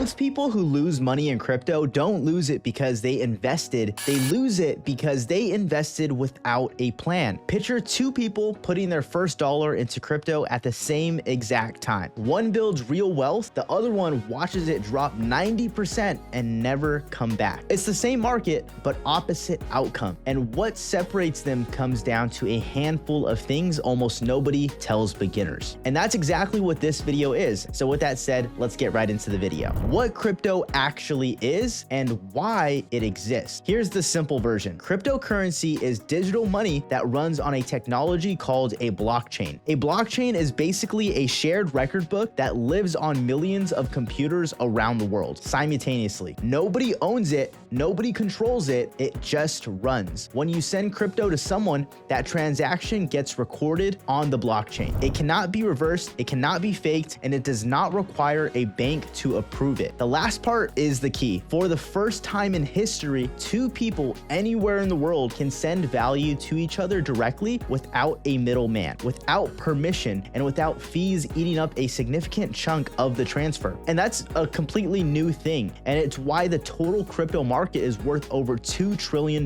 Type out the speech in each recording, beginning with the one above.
Most people who lose money in crypto don't lose it because they invested. They lose it because they invested without a plan. Picture two people putting their first dollar into crypto at the same exact time. One builds real wealth, the other one watches it drop 90% and never come back. It's the same market, but opposite outcome. And what separates them comes down to a handful of things almost nobody tells beginners. And that's exactly what this video is. So with that said, let's get right into the video. What crypto actually is and why it exists. Here's the simple version. Cryptocurrency is digital money that runs on a technology called a blockchain. A blockchain is basically a shared record book that lives on millions of computers around the world simultaneously. Nobody owns it, nobody controls it, it just runs. When you send crypto to someone, that transaction gets recorded on the blockchain. It cannot be reversed, it cannot be faked, and it does not require a bank to approve it. The last part is the key. For the first time in history, two people anywhere in the world can send value to each other directly without a middleman, without permission, and without fees eating up a significant chunk of the transfer. And that's a completely new thing. And it's why the total crypto market is worth over $2 trillion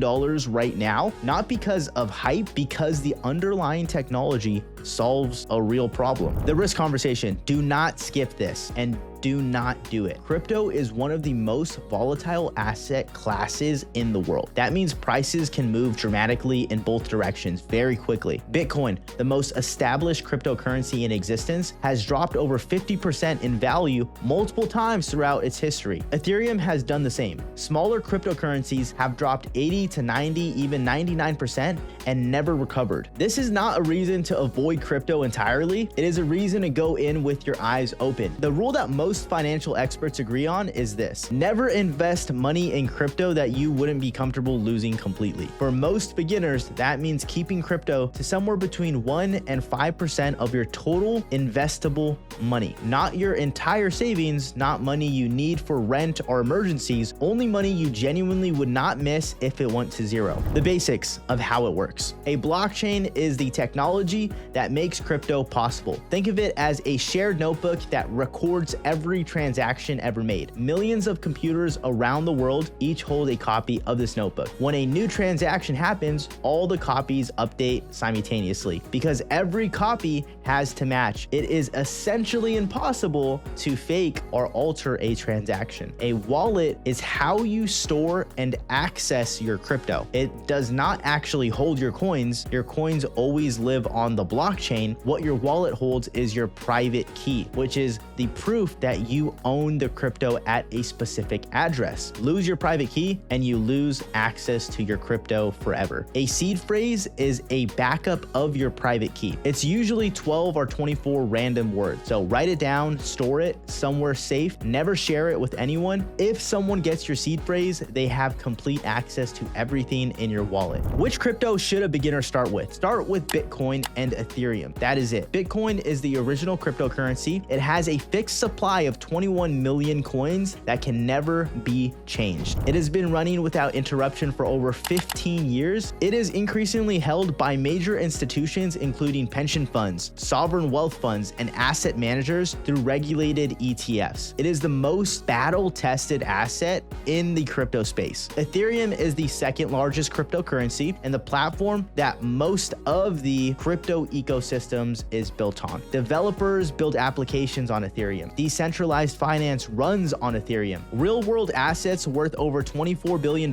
right now, not because of hype, because the underlying technology solves a real problem. The risk conversation, do not skip this and do not do it. Crypto is one of the most volatile asset classes in the world. That means prices can move dramatically in both directions very quickly. Bitcoin, the most established cryptocurrency in existence, has dropped over 50% in value multiple times throughout its history. Ethereum has done the same. Smaller cryptocurrencies have dropped 80 to 90, even 99% and never recovered. This is not a reason to avoid crypto entirely. It is a reason to go in with your eyes open. The rule that most financial experts agree on is this: never invest money in crypto that you wouldn't be comfortable losing completely. For most beginners, that means keeping crypto to somewhere between 1 and 5% of your total investable money, not your entire savings, not money you need for rent or emergencies, only money you genuinely would not miss if it went to zero. The basics of how it works. A blockchain is the technology that makes crypto possible. Think of it as a shared notebook that records every transaction ever made. Millions of computers around the world each hold a copy of this notebook. When a new transaction happens, all the copies update simultaneously because every copy has to match. It is essentially impossible to fake or alter a transaction. A wallet is how you store and access your crypto. It does not actually hold your coins. Your coins always live on the blockchain. What your wallet holds is your private key, which is the proof that you own the crypto at a specific address. Lose your private key and you lose access to your crypto forever. A seed phrase is a backup of your private key. It's usually 12 or 24 random words. So write it down, store it somewhere safe, never share it with anyone. If someone gets your seed phrase, they have complete access to everything in your wallet. Which crypto should a beginner start with? Start with Bitcoin and Ethereum. That is it. Bitcoin is the original cryptocurrency. It has a fixed supply of 21 million coins that can never be changed. It has been running without interruption for over 15 years. It is increasingly held by major institutions, including pension funds, sovereign wealth funds, and asset managers through regulated ETFs. It is the most battle-tested asset in the crypto space. Ethereum is the second largest cryptocurrency and the platform that most of the crypto ecosystems is built on. Developers build applications on Ethereum. Decentralized finance runs on Ethereum. Real-world assets worth over $24 billion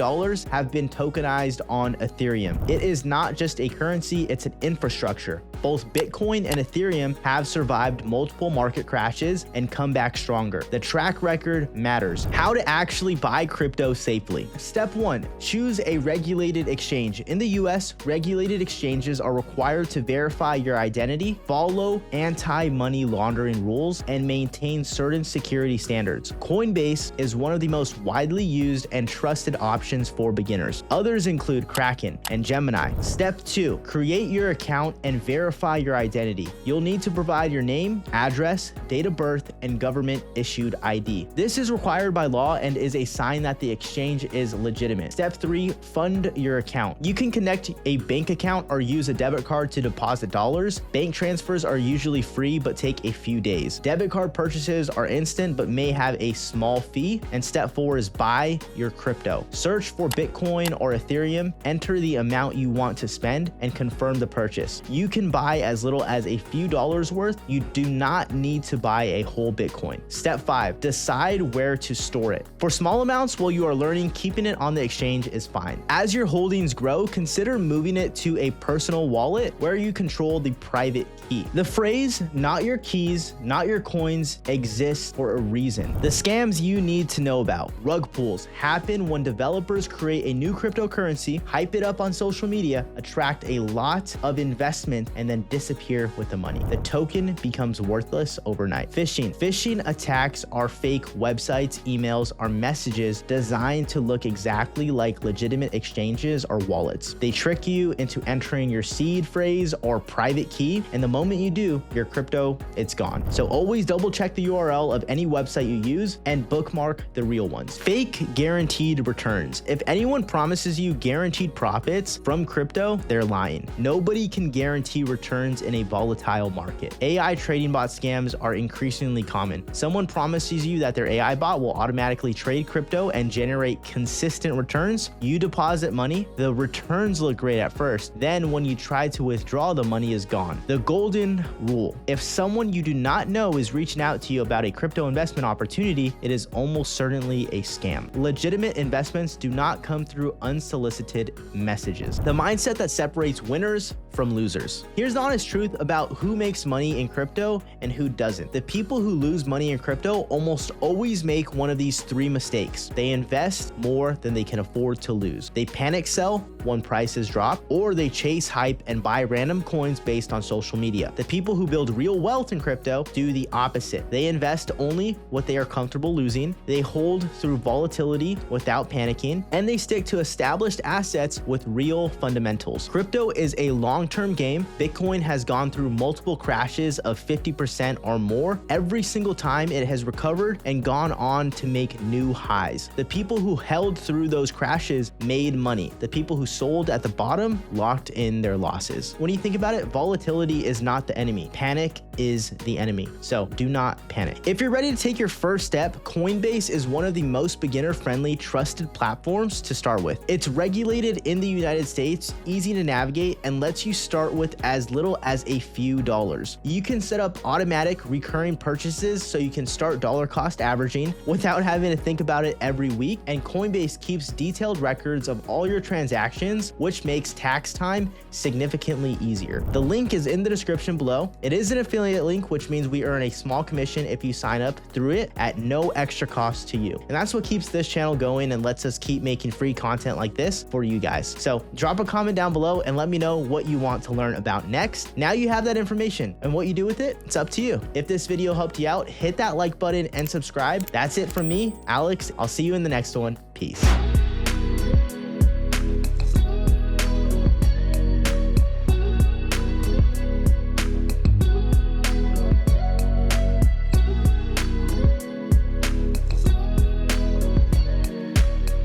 have been tokenized on Ethereum. It is not just a currency, it's an infrastructure. Both Bitcoin and Ethereum have survived multiple market crashes and come back stronger. The track record matters. How to actually buy crypto safely. Step 1, choose a regulated exchange. In the US, regulated exchanges are required to verify your identity, follow anti-money laundering rules, and maintain certain security standards. Coinbase is one of the most widely used and trusted options for beginners. Others include Kraken and Gemini. Step 2, create your account and verify your identity. You'll need to provide your name, address, date of birth, and government issued ID. This is required by law and is a sign that the exchange is legitimate. Step 3, fund your account. You can connect a bank account or use a debit card to deposit dollars. Bank transfers are usually free but take a few days. Debit card purchases transfers are instant but may have a small fee. And step 4 is buy your crypto. Search for Bitcoin or Ethereum, enter the amount you want to spend, and confirm the purchase. You can buy as little as a few dollars worth. You do not need to buy a whole Bitcoin. Step 5, decide where to store it. For small amounts while you are learning, keeping it on the exchange is fine. As your holdings grow, consider moving it to a personal wallet where you control the private key. The phrase, not your keys, not your coins, exists for a reason. The scams you need to know about. Rug pulls happen when developers create a new cryptocurrency, hype it up on social media, attract a lot of investment, and then disappear with the money. The token becomes worthless overnight. Phishing. Phishing attacks are fake websites, emails, or messages designed to look exactly like legitimate exchanges or wallets. They trick you into entering your seed phrase or private key, and the moment you do, your crypto, it's gone. So always double check the URL of any website you use and bookmark the real ones. Fake guaranteed returns. If anyone promises you guaranteed profits from crypto, they're lying. Nobody can guarantee returns in a volatile market. AI trading bot scams are increasingly common. Someone promises you that their AI bot will automatically trade crypto and generate consistent returns. You deposit money, the returns look great at first. Then when you try to withdraw, the money is gone. The golden rule. If someone you do not know is reaching out to you about a crypto investment opportunity, it is almost certainly a scam. Legitimate investments do not come through unsolicited messages. The mindset that separates winners from losers. Here's the honest truth about who makes money in crypto and who doesn't. The people who lose money in crypto almost always make one of these 3 mistakes. They invest more than they can afford to lose. They panic sell when prices drop, or they chase hype and buy random coins based on social media. The people who build real wealth in crypto do the opposite. They invest only what they are comfortable losing. They hold through volatility without panicking, and they stick to established assets with real fundamentals. Crypto is a long-term game. Bitcoin has gone through multiple crashes of 50% or more. Every single time it has recovered and gone on to make new highs. The people who held through those crashes made money. The people who sold at the bottom locked in their losses. When you think about it, volatility is not the enemy. Panic is the enemy. So do not panic. If you're ready to take your first step, Coinbase is one of the most beginner-friendly, trusted platforms to start with. It's regulated in the United States, easy to navigate, and lets you start with as little as a few dollars. You can set up automatic recurring purchases so you can start dollar cost averaging without having to think about it every week. And Coinbase keeps detailed records of all your transactions, which makes tax time significantly easier. The link is in the description below. It is an affiliate link, which means we earn a small commission if you sign up through it at no extra cost to you. And that's what keeps this channel going and lets us keep making free content like this for you guys. So drop a comment down below and let me know what you want to learn about next. Now you have that information, and what you do with it, it's up to you. If this video helped you out, hit that like button and subscribe. That's it from me, Alex. I'll see you in the next one. Peace.